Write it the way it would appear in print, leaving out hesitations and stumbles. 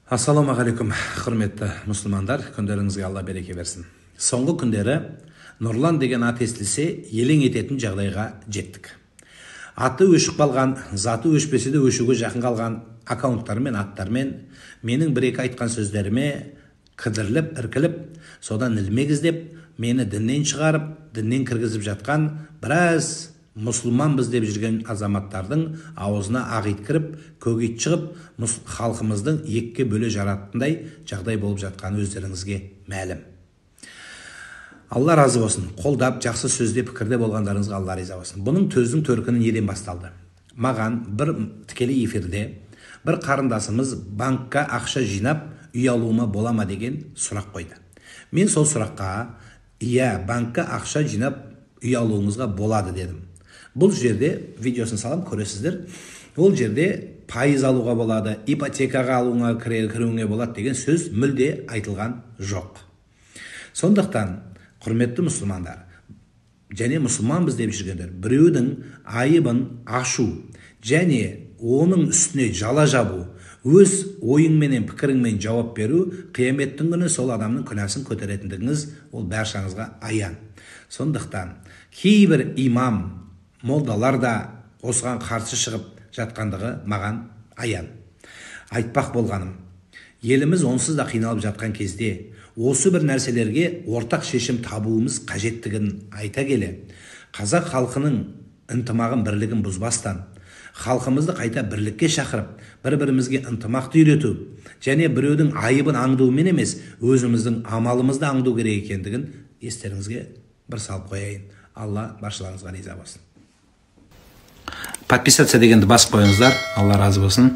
Ассалаумағалейкум, құрметті мұсылмандар, күндеріңізге Алла береке берсін. Соңғы күндері Нұрлан деген ат естілсе, елең ететін жағдайға жеттік. Аты өшіп қалған, заты өшпесе де өшуге жақын қалған аккаунттармен, аттармен, менің бір-екі айтқан сөздеріме кідіріліп, іркіліп, содан ілмек іздеп, мені діннен шығарып, діннен кіргізіп жатқан біраз мұсылманбыз деп жүрген азаматтардың аузына ақ ит кіріп, көк ит шығып, халқымыздың екіге бөле жаратындай жағдай болып жатқаны өздеріңізге мәлім. Алла разы болсын. Қолдап, жақсы сөзде, пікірде болғандарыңызға Алла риза болсын. Бұның төздің төркіні неден басталды? Маған бір тікелей эфирде бір қарындасымыз банкқа ақша жинап, үй алуыма бола ма деген сұрақ қойды. Мен сол сұраққа, иә, банкқа ақша жинап, үй алуыңызға болады дедім. Бұл жерде видеосын салам, көресіздер. Ол жерде пайыз алуға болады, ипотекаға алуыңа кіруіңе болады деген сөз мүлде айтылған жоқ. Сондықтан, құрметті мұсылмандар, және мұсылманбыз деп жүргендер, біреудің айыбын ашу және оның үстіне жала жабу, өз ойыңменен, пікіріңмен жауап беру, қияметтің күні сол адамның күнәсін көтеретіндігіңіз ол баршаңызға аян. Сондықтан, кейбір имам, молдалар да осыған қарсы шығып жатқандығы маған аян. Айтпақ болғаным, еліміз онсыз да қиналып жатқан кезде, осы бір нәрселерге ортақ шешім табуымыз қажеттігін айта келе, қазақ халқының ынтымағын, бірлігін бұзбастан, халқымызды қайта бірлікке шақырып, бір-бірімізге ынтымақты үйрету, және біреудің айыбын аңдумен емес, өзіміздің амалымызды аңду керек екендігін естеріңізге бір салып қояйын. Алла баршаларыңызға риза болсын. Подписаться дегенді басып қойыңыздар. Алла разы болсын.